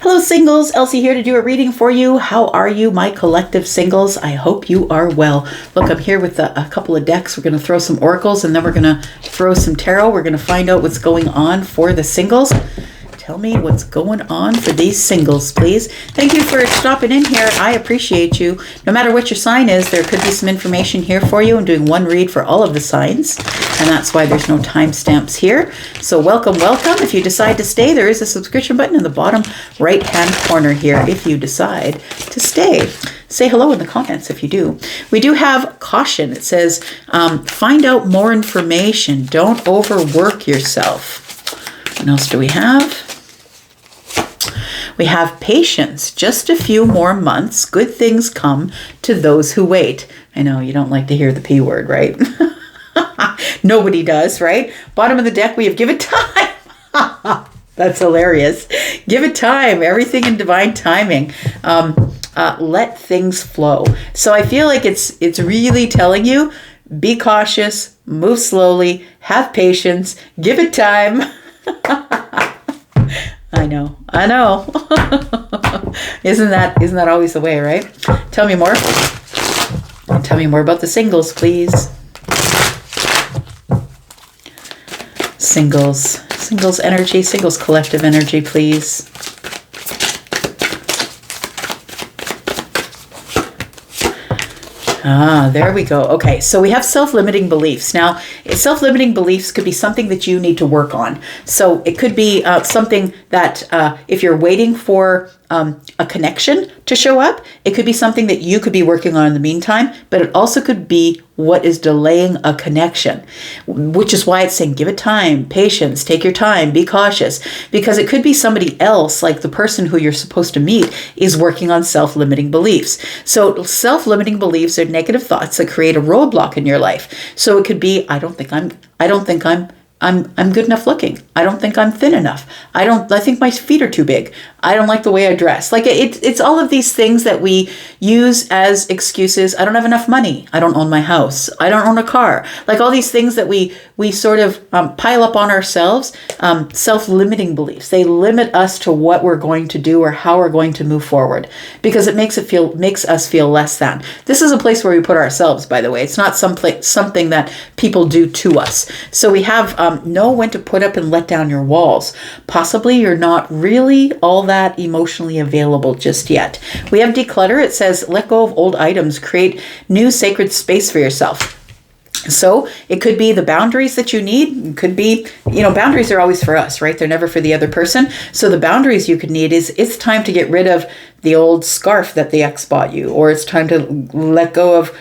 Hello singles, Elsie here to do a reading for you. How are you, my collective singles? I hope you are well. Look, I'm here with a couple of decks. We're going to throw some oracles and then we're going to throw some tarot. We're going to find out what's going on for the singles. Tell me what's going on for these singles, please. Thank you for stopping in here. I appreciate you. No matter what your sign is, there could be some information here for you. I'm doing one read for all of the signs, and that's why there's no timestamps here. So welcome, welcome. If you decide to stay, there is a subscription button in the bottom right-hand corner here if you decide to stay. Say hello in the comments if you do. We do have caution. It says, find out more information. Don't overwork yourself. What else do we have? We have patience, just a few more months. Good things come to those who wait. I know you don't like to hear the P word, right? Nobody does, right? Bottom of the deck, we have give it time. That's hilarious. Give it time, everything in divine timing. Let things flow. So I feel like it's really telling you, be cautious, move slowly, have patience, give it time. I know. Isn't that always the way, right? Tell me more. Tell me more about the singles, please. Singles energy, singles collective energy, please. There we go. Okay, so we have self-limiting beliefs. Now, self-limiting beliefs could be something that you need to work on. So it could be something that if you're waiting for a connection to show up, it could be something that you could be working on in the meantime, but it also could be what is delaying a connection, which is why it's saying give it time, patience, take your time, be cautious, because it could be somebody else, like the person who you're supposed to meet is working on self-limiting beliefs. So self-limiting beliefs are negative thoughts that create a roadblock in your life. So it could be, I don't think I'm good enough looking. I don't think I'm thin enough. I think my feet are too big. I don't like the way I dress. Like it's all of these things that we use as excuses. I don't have enough money. I don't own my house. I don't own a car. Like all these things that we sort of pile up on ourselves, self-limiting beliefs. They limit us to what we're going to do or how we're going to move forward because it makes us feel less than. This is a place where we put ourselves, by the way. It's not something that people do to us. So we have know when to put up and let down your walls. Possibly you're not really all that emotionally available just yet. We have declutter. It says let go of old items, create new sacred space for yourself. So it could be the boundaries that you need. It could be, boundaries are always for us, right? They're never for the other person. So the boundaries you could need is it's time to get rid of the old scarf that the ex bought you, or it's time to let go of,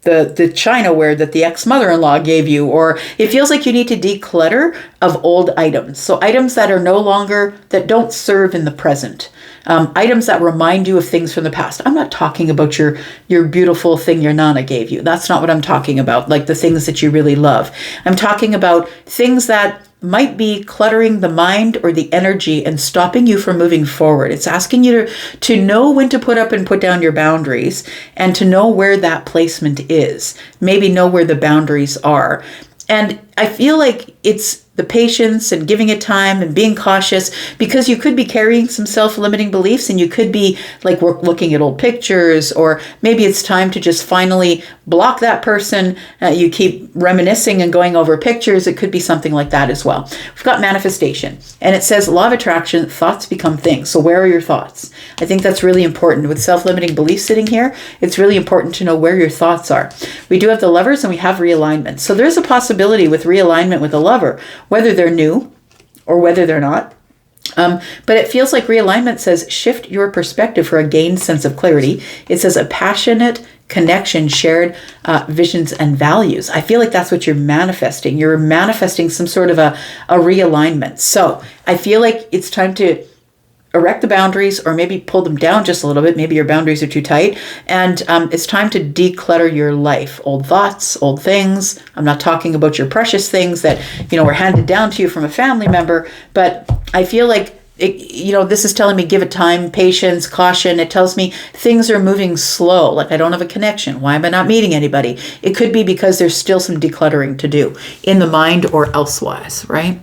the chinaware that the ex-mother-in-law gave you, or it feels like you need to declutter of old items. So items that are no longer, that don't serve in the present. Items that remind you of things from the past. I'm not talking about your beautiful thing your Nana gave you. That's not what I'm talking about, like the things that you really love. I'm talking about things that might be cluttering the mind or the energy and stopping you from moving forward. It's asking you to know when to put up and put down your boundaries and to know where that placement is. Maybe know where the boundaries are. And I feel like it's the patience and giving it time and being cautious, because you could be carrying some self-limiting beliefs and you could be like looking at old pictures, or maybe it's time to just finally block that person. You keep reminiscing and going over pictures. It could be something like that as well. We've got manifestation, and it says law of attraction, thoughts become things. So where are your thoughts? I think that's really important. With self-limiting beliefs sitting here, it's really important to know where your thoughts are. We do have the lovers and we have realignment. So there's a possibility with realignment with a lover, whether they're new or whether they're not. But it feels like realignment says shift your perspective for a gained sense of clarity. It says a passionate connection, shared visions and values. I feel like that's what you're manifesting. You're manifesting some sort of a realignment. So I feel like it's time to erect the boundaries, or maybe pull them down just a little bit. Maybe your boundaries are too tight, and it's time to declutter your life. Old thoughts, old things. I'm not talking about your precious things that were handed down to you from a family member, but I feel like this is telling me give it time, patience, caution. It tells me things are moving slow, like I don't have a connection. Why am I not meeting anybody? It could be because there's still some decluttering to do in the mind or elsewise, right?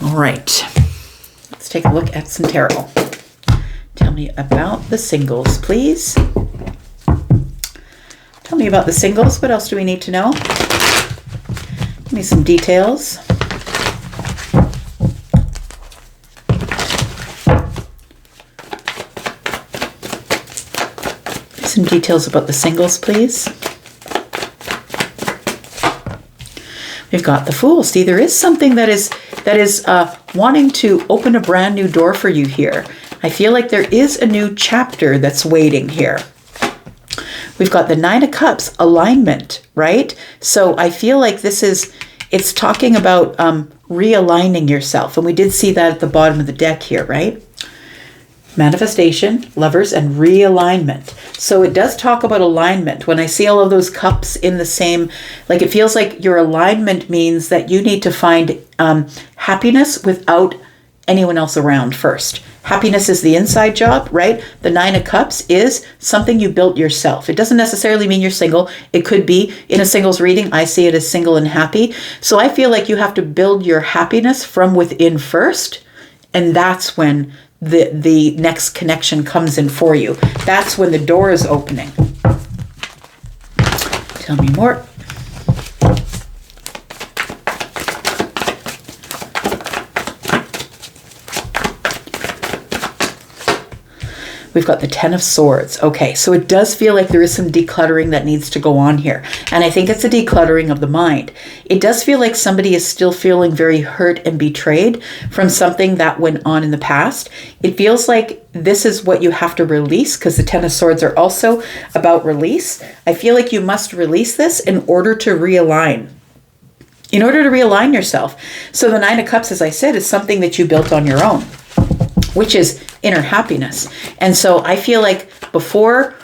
All right. Let's take a look at some tarot. Tell me about the singles, please. Tell me about the singles. What else do we need to know? Give me some details. Some details about the singles, please. We've got the Fool. See, there is something that is wanting to open a brand new door for you here. I feel like there is a new chapter that's waiting here. We've got the Nine of Cups, alignment, right? So I feel like it's talking about realigning yourself. And we did see that at the bottom of the deck here, right? Manifestation, lovers, and realignment. So it does talk about alignment. When I see all of those cups in the same, like it feels like your alignment means that you need to find happiness without anyone else around first. Happiness is the inside job, right? The Nine of Cups is something you built yourself. It doesn't necessarily mean you're single. It could be in a singles reading. I see it as single and happy. So I feel like you have to build your happiness from within first. And that's when the next connection comes in for you. That's when the door is opening. Tell me more. We've got the Ten of Swords. Okay, so it does feel like there is some decluttering that needs to go on here. And I think it's a decluttering of the mind. It does feel like somebody is still feeling very hurt and betrayed from something that went on in the past. It feels like this is what you have to release, because the Ten of Swords are also about release. I feel like you must release this in order to realign. In order to realign yourself. So the Nine of Cups, as I said, is something that you built on your own, which is inner happiness. And so I feel like before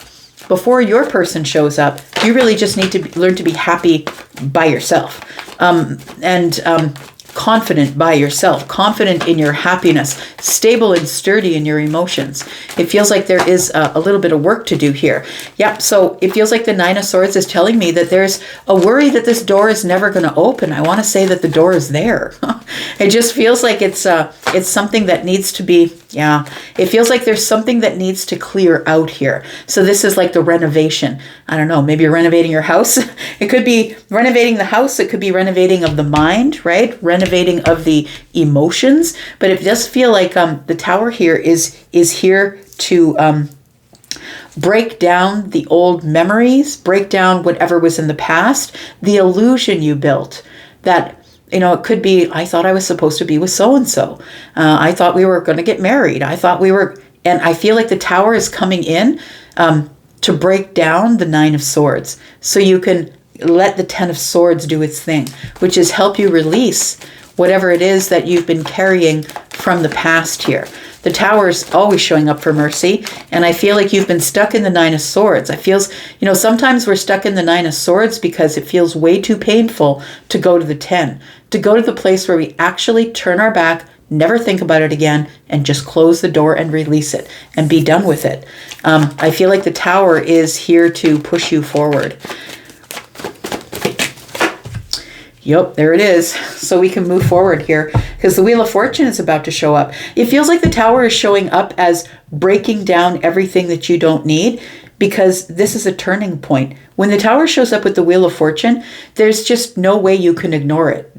your person shows up, you really just need to learn to be happy by yourself, and confident by yourself, confident in your happiness, stable and sturdy in your emotions. It feels like there is a little bit of work to do here. Yeah, so it feels like the Nine of Swords is telling me that there's a worry that this door is never going to open. I want to say that the door is there. It just feels like it's something that needs to be, it feels like there's something that needs to clear out here. So this is like the renovation. I don't know, maybe you're renovating your house. It could be renovating the house. It could be renovating of the mind, right? Renovating of the emotions. But it does feel like the Tower here is here to break down the old memories, break down whatever was in the past, the illusion you built that, it could be, I thought I was supposed to be with so-and-so. I thought we were going to get married. I thought we were, and I feel like the Tower is coming in to break down the Nine of Swords. So you can let the Ten of Swords do its thing, which is help you release whatever it is that you've been carrying from the past here. The Tower is always showing up for mercy, and I feel like you've been stuck in the Nine of Swords. I feel, sometimes we're stuck in the Nine of Swords because it feels way too painful to go to the 10, to go to the place where we actually turn our back, never think about it again, and just close the door and release it and be done with it. I feel like the Tower is here to push you forward. Yep, there it is. So we can move forward here because the Wheel of Fortune is about to show up. It feels like the Tower is showing up as breaking down everything that you don't need, because this is a turning point. When the Tower shows up with the Wheel of Fortune, there's just no way you can ignore it.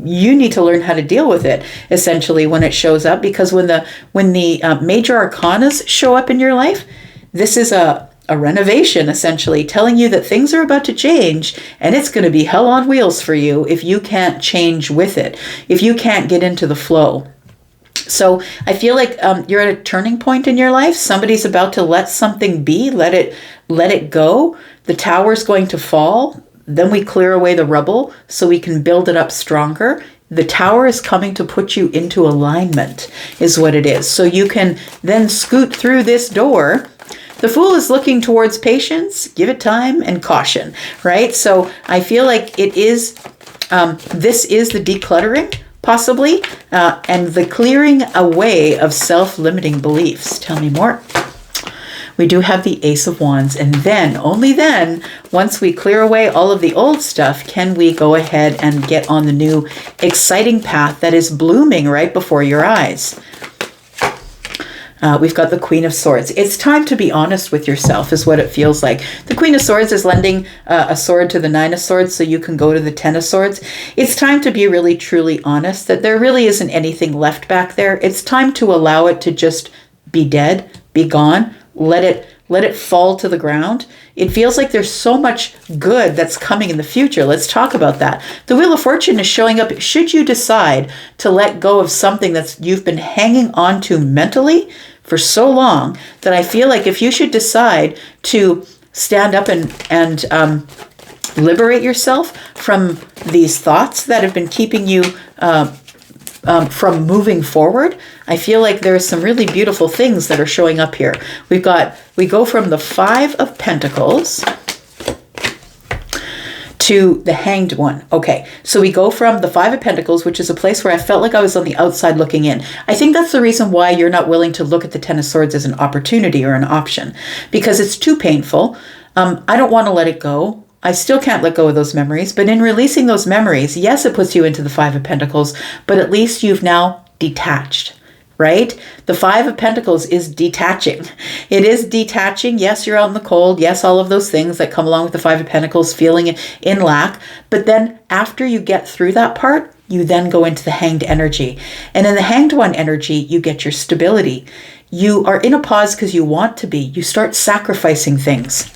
You need to learn how to deal with it, essentially, when it shows up, because when the major arcanas show up in your life, this is a renovation, essentially, telling you that things are about to change, and it's going to be hell on wheels for you if you can't change with it, if you can't get into the flow. So I feel like you're at a turning point in your life. Somebody's about to let something be, let it go. The Tower's going to fall. Then we clear away the rubble so we can build it up stronger. The Tower is coming to put you into alignment, is what it is. So you can then scoot through this door. The Fool is looking towards patience, give it time, and caution, right? So I feel like it is, this is the decluttering, possibly, and the clearing away of self-limiting beliefs. Tell me more. We do have the Ace of Wands, and then, only then, once we clear away all of the old stuff, can we go ahead and get on the new exciting path that is blooming right before your eyes. We've got the Queen of Swords. It's time to be honest with yourself is what it feels like. The Queen of Swords is lending a sword to the Nine of Swords so you can go to the Ten of Swords. It's time to be really, truly honest that there really isn't anything left back there. It's time to allow it to just be dead, be gone, let it fall to the ground. It feels like there's so much good that's coming in the future. Let's talk about that. The Wheel of Fortune is showing up. Should you decide to let go of something that's you've been hanging on to mentally for so long, that I feel like if you should decide to stand up and liberate yourself from these thoughts that have been keeping you from moving forward, I feel like there are some really beautiful things that are showing up here. We go from the Five of Pentacles to the Hanged One. Okay, so we go from the Five of Pentacles, which is a place where I felt like I was on the outside looking in. I think that's the reason why you're not willing to look at the Ten of Swords as an opportunity or an option, because it's too painful. I don't want to let it go. I still can't let go of those memories, but in releasing those memories, yes, it puts you into the Five of Pentacles, but at least you've now detached, right? The Five of Pentacles is detaching. It is detaching. Yes, you're out in the cold. Yes, all of those things that come along with the Five of Pentacles, feeling in lack. But then after you get through that part, you then go into the Hanged energy. And in the Hanged One energy, you get your stability. You are in a pause because you want to be. You start sacrificing things.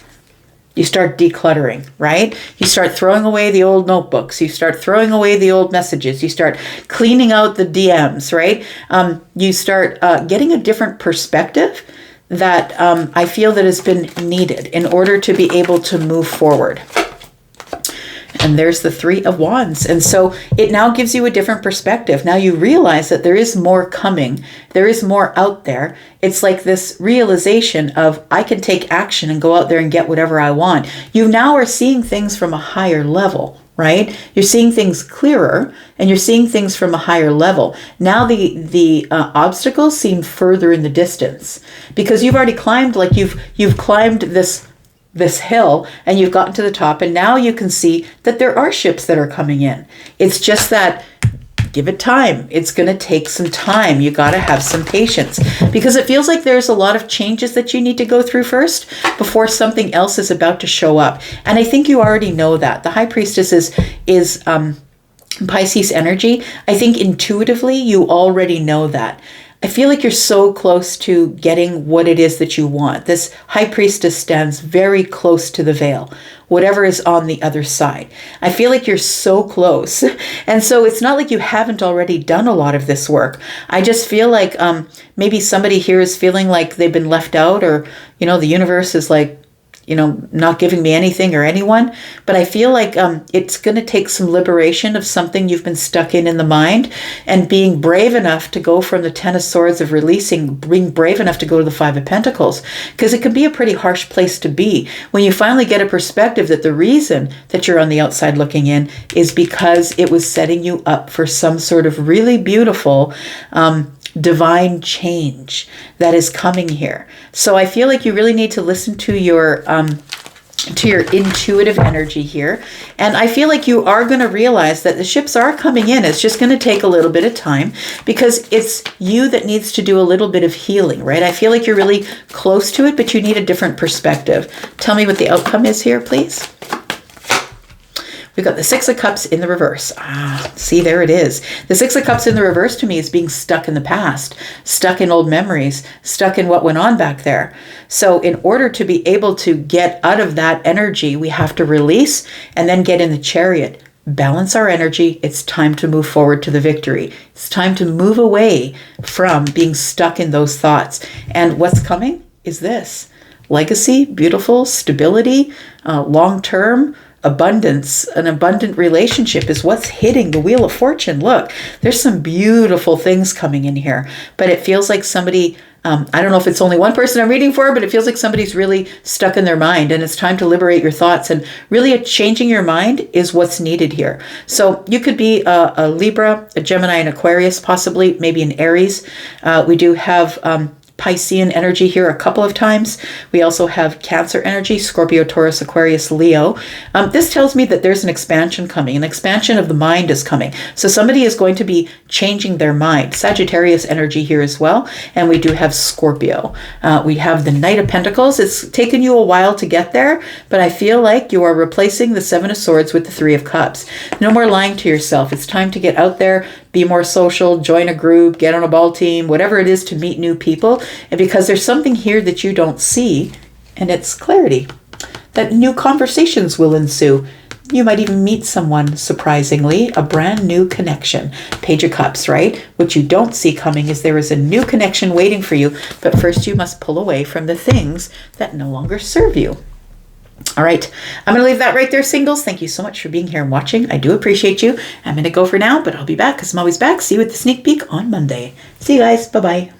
You start decluttering, right? You start throwing away the old notebooks. You start throwing away the old messages. You start cleaning out the DMs, right? You start getting a different perspective that I feel that has been needed in order to be able to move forward. And there's the Three of Wands. And so it now gives you a different perspective. Now you realize that there is more coming. There is more out there. It's like this realization of I can take action and go out there and get whatever I want. You now are seeing things from a higher level, right? You're seeing things clearer and you're seeing things from a higher level. Now the obstacles seem further in the distance because you've already climbed, like you've climbed this hill and you've gotten to the top, and now you can see that there are ships that are coming in. It's just that give it time. It's going to take some time. You got to have some patience because it feels like there's a lot of changes that you need to go through first before something else is about to show up. And I think you already know that. The High Priestess is Pisces energy. I think intuitively you already know that. I feel like you're so close to getting what it is that you want. This High Priestess stands very close to the veil, whatever is on the other side. I feel like you're so close. And so it's not like you haven't already done a lot of this work. I just feel like maybe somebody here is feeling like they've been left out, or, the universe is like, not giving me anything or anyone. But I feel like it's going to take some liberation of something you've been stuck in the mind, and being brave enough to go from the Ten of Swords of releasing, being brave enough to go to the Five of Pentacles, because it can be a pretty harsh place to be when you finally get a perspective that the reason that you're on the outside looking in is because it was setting you up for some sort of really beautiful divine change that is coming here. So I feel like you really need to listen to your intuitive energy here. And I feel like you are going to realize that the ships are coming in. It's just going to take a little bit of time because it's you that needs to do a little bit of healing, right? I feel like you're really close to it, but you need a different perspective. Tell me what the outcome is here, please. We've got the Six of Cups in the reverse. See, there it is. The Six of Cups in the reverse to me is being stuck in the past, stuck in old memories, stuck in what went on back there. So in order to be able to get out of that energy, we have to release and then get in the Chariot. Balance our energy. It's time to move forward to the victory. It's time to move away from being stuck in those thoughts. And what's coming is this. Legacy, beautiful, stability, long-term, abundance. An abundant relationship is what's hitting the Wheel of Fortune. Look, there's some beautiful things coming in here, but it feels like somebody, I don't know if it's only one person I'm reading for, but it feels like somebody's really stuck in their mind, and it's time to liberate your thoughts, and really changing your mind is what's needed here. So you could be a Libra, a Gemini, an Aquarius, possibly maybe an Aries. We do have Piscean energy here a couple of times. We also have Cancer energy, Scorpio, Taurus, Aquarius, Leo. This tells me that there's an expansion coming. An expansion of the mind is coming. So somebody is going to be changing their mind. Sagittarius energy here as well. And we do have Scorpio. We have the Knight of Pentacles. It's taken you a while to get there, but I feel like you are replacing the Seven of Swords with the Three of Cups. No more lying to yourself. It's time to get out there, be more social, join a group, get on a ball team, whatever it is to meet new people. And because there's something here that you don't see, and it's clarity, that new conversations will ensue. You might even meet someone, surprisingly, a brand new connection. Page of Cups, right? What you don't see coming is there is a new connection waiting for you, but first you must pull away from the things that no longer serve you. All right, I'm going to leave that right there, singles. Thank you so much for being here and watching. I do appreciate you. I'm going to go for now, but I'll be back because I'm always back. See you with the sneak peek on Monday. See you guys. Bye-bye.